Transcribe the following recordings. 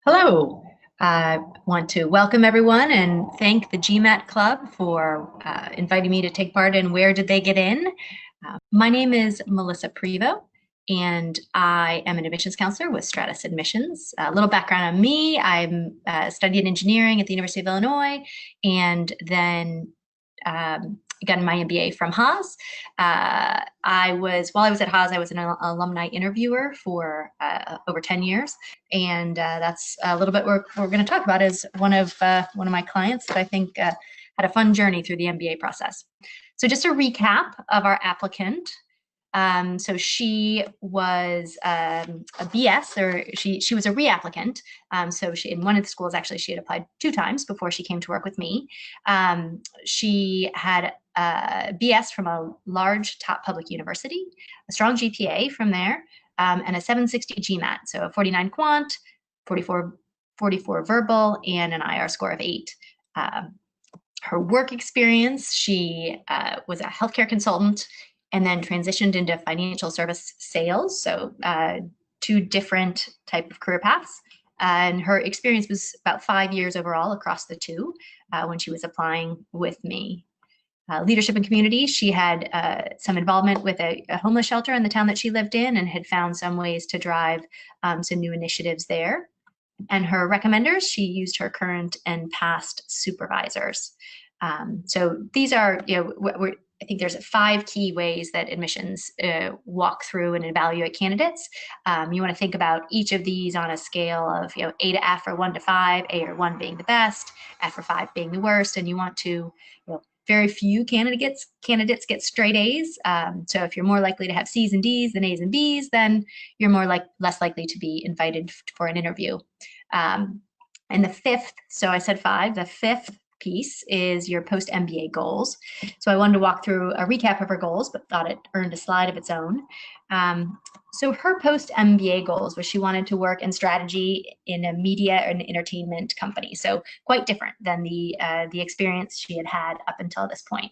Hello. I want to welcome everyone and thank the GMAT Club for inviting me to take part in Where Did They Get In? My name is Melissa Prevo, and I am an admissions counselor with Stratus Admissions. A little background on me: I'm studied engineering at the University of Illinois, and then got my MBA from Haas. While I was at Haas, I was an alumni interviewer for over 10 years, and that's a little bit what we're going to talk about is one of my clients that I think had a fun journey through the MBA process. So just a recap of our applicant. So she was a BS, or she was a reapplicant. So she, in one of the schools, actually, she had applied 2 times before she came to work with me. She had a BS from a large top public university, a strong GPA from there, and a 760 GMAT, so a 49 quant, 44 verbal, and an IR score of 8. Her work experience: she was a healthcare consultant and then transitioned into financial service sales, so 2 different type of career paths. And her experience was about 5 years overall across the 2 when she was applying with me. Leadership and community: she had some involvement with a homeless shelter in the town that she lived in and had found some ways to drive some new initiatives there. And her recommenders: she used her current and past supervisors. So these are, I think there's 5 key ways that admissions walk through and evaluate candidates. You want to think about each of these on a scale of A to F, or 1 to 5, A or 1 being the best, F or 5 being the worst, and you want to, very few candidates get straight A's. So if you're more likely to have C's and D's than A's and B's, then you're less likely to be invited for an interview. And the 5th, so I said 5, the 5th piece is your post-MBA goals. So I wanted to walk through a recap of her goals, but thought it earned a slide of its own. So her post-MBA goals was she wanted to work in strategy in a media and entertainment company. So quite different than the experience she had had up until this point.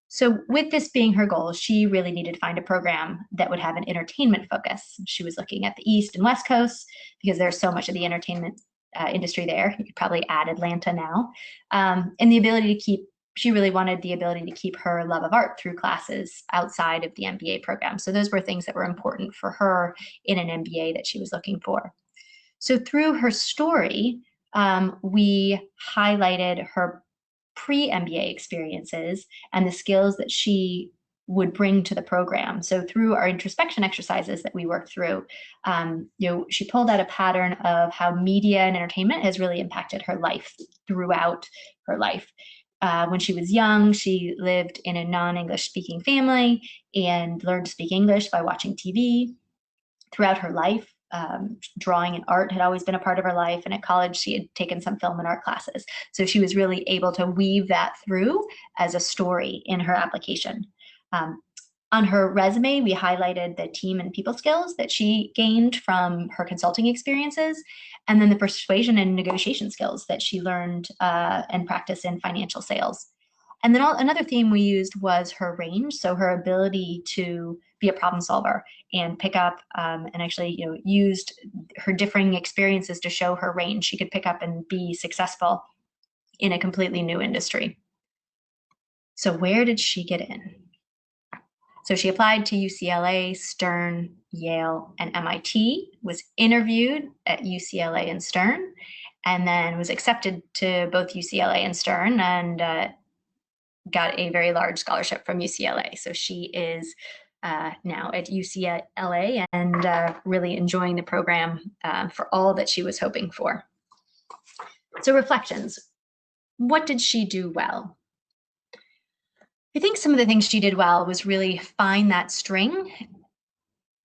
So with this being her goal, she really needed to find a program that would have an entertainment focus. She was looking at the East and West Coasts because there's so much of the entertainment industry there. You could probably add Atlanta now. And the ability to keep, she really wanted the ability to keep her love of art through classes outside of the MBA program. So those were things that were important for her in an MBA that she was looking for. So through her story, we highlighted her pre-MBA experiences and the skills that she would bring to the program. So through our introspection exercises that we worked through, she pulled out a pattern of how media and entertainment has really impacted her life throughout her life. When she was young, she lived in a non-English speaking family and learned to speak English by watching TV. Throughout her life, drawing and art had always been a part of her life, and at college she had taken some film and art classes. So she was really able to weave that through as a story in her application. On her resume, we highlighted the team and people skills that she gained from her consulting experiences, and then the persuasion and negotiation skills that she learned and practiced in financial sales. And then another theme we used was her range, so her ability to be a problem solver and pick up and actually used her differing experiences to show her range. She could pick up and be successful in a completely new industry. So where did she get in? So she applied to UCLA, Stern, Yale, and MIT, was interviewed at UCLA and Stern, and then was accepted to both UCLA and Stern, and got a very large scholarship from UCLA. So she is now at UCLA and really enjoying the program for all that she was hoping for. So reflections. What did she do well? I think some of the things she did well was really find that string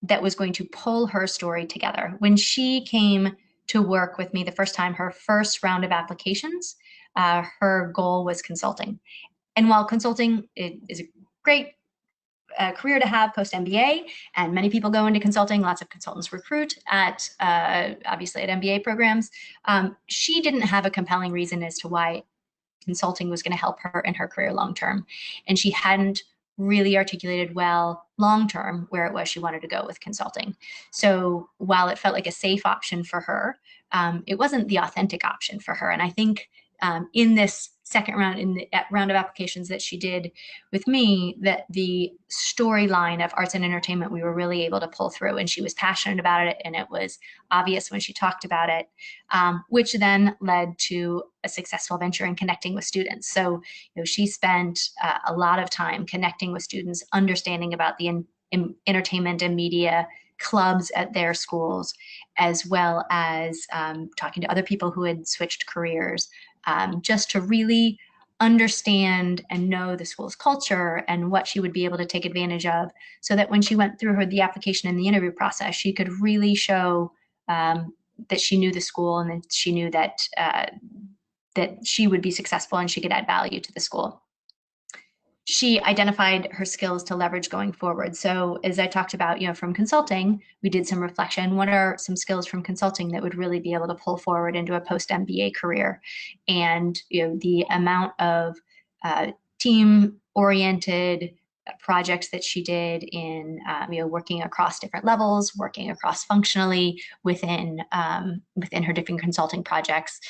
that was going to pull her story together. When she came to work with me the first time, her first round of applications, her goal was consulting. And while consulting is a great career to have post-MBA, and many people go into consulting, lots of consultants recruit at, obviously at MBA programs, she didn't have a compelling reason as to why consulting was going to help her in her career long term. And she hadn't really articulated well long-term where it was she wanted to go with consulting. So while it felt like a safe option for her, it wasn't the authentic option for her. And I think in this second round, in the round of applications that she did with me, that the storyline of arts and entertainment we were really able to pull through, and she was passionate about it, and it was obvious when she talked about it, which then led to a successful venture in connecting with students. So she spent a lot of time connecting with students, understanding about the entertainment and media clubs at their schools, as well as talking to other people who had switched careers, just to really understand and know the school's culture and what she would be able to take advantage of, so that when she went through the application and the interview process, she could really show that she knew the school, and that she knew that that she would be successful and she could add value to the school. She identified her skills to leverage going forward. So as I talked about, from consulting, we did some reflection. What are some skills from consulting that would really be able to pull forward into a post-MBA career? And the amount of team-oriented projects that she did in working across different levels, working across functionally within her different consulting projects,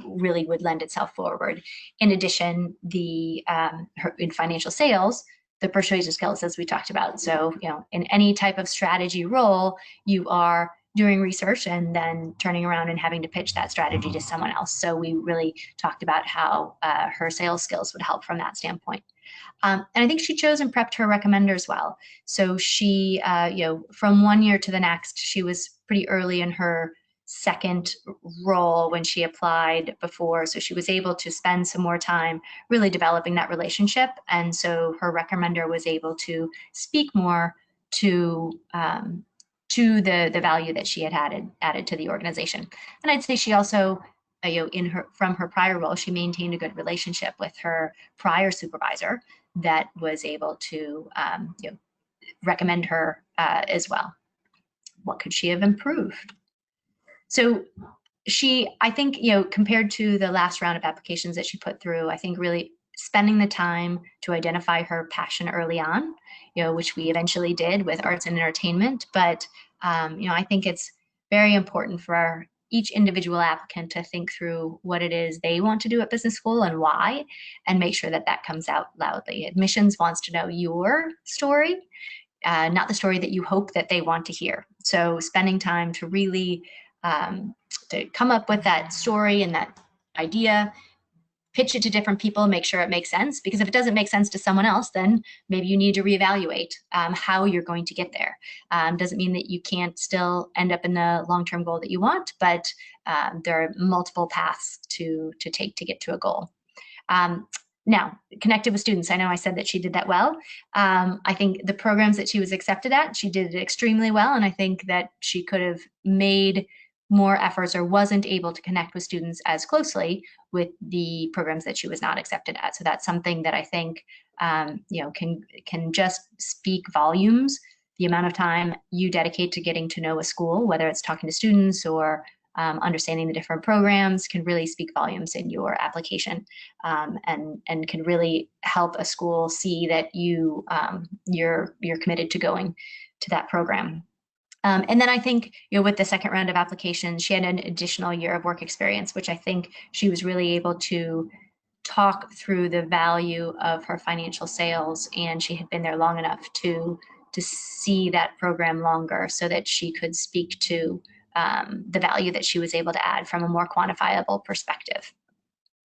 really would lend itself forward. In addition, in financial sales, the persuasion skills, as we talked about. So in any type of strategy role, you are doing research and then turning around and having to pitch that strategy to someone else. So we really talked about how her sales skills would help from that standpoint. And I think she chose and prepped her recommenders well. So she, from one year to the next, she was pretty early in her second role when she applied before. So she was able to spend some more time really developing that relationship. And so her recommender was able to speak more to the value that she had added to the organization. And I'd say she also, from her prior role, she maintained a good relationship with her prior supervisor that was able to recommend her as well. What could she have improved? So I think, compared to the last round of applications that she put through, I think really spending the time to identify her passion early on, which we eventually did with arts and entertainment. But, I think it's very important for each individual applicant to think through what it is they want to do at business school and why, and make sure that that comes out loudly. Admissions wants to know your story, not the story that you hope that they want to hear. So spending time to really to come up with that story and that idea, pitch it to different people, make sure it makes sense. Because if it doesn't make sense to someone else, then maybe you need to reevaluate how you're going to get there. Doesn't mean that you can't still end up in the long-term goal that you want, but there are multiple paths to take to get to a goal. Now, connected with students, I know I said that she did that well. I think the programs that she was accepted at, she did it extremely well. And I think that she could have made more efforts or wasn't able to connect with students as closely with the programs that she was not accepted at. So that's something that I think can just speak volumes. The amount of time you dedicate to getting to know a school, whether it's talking to students or understanding the different programs, can really speak volumes in your application, and can really help a school see that you're committed to going to that program. And then I think, with the second round of applications, she had an additional year of work experience, which I think she was really able to talk through the value of her financial sales, and she had been there long enough to see that program longer, so that she could speak to the value that she was able to add from a more quantifiable perspective.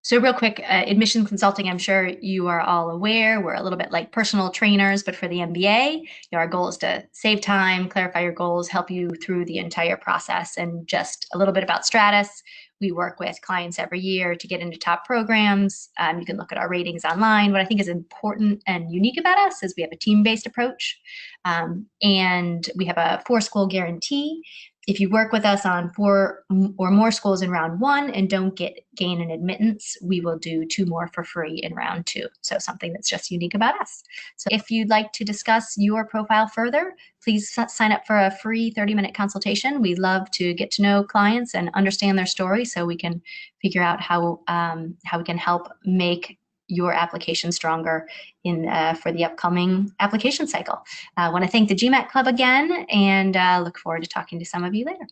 So real quick, admission consulting, I'm sure you are all aware, we're a little bit like personal trainers, but for the MBA, our goal is to save time, clarify your goals, help you through the entire process. And just a little bit about Stratus. We work with clients every year to get into top programs. You can look at our ratings online. What I think is important and unique about us is we have a team-based approach, and we have a 4-school guarantee. If you work with us on 4 or more schools in round 1 and don't gain an admittance, we will do 2 more for free in round 2. So something that's just unique about us. So if you'd like to discuss your profile further, please sign up for a free 30-minute consultation. We love to get to know clients and understand their story, so we can figure out how we can help make your application stronger for the upcoming application cycle. I want to thank the GMAT Club again, and look forward to talking to some of you later.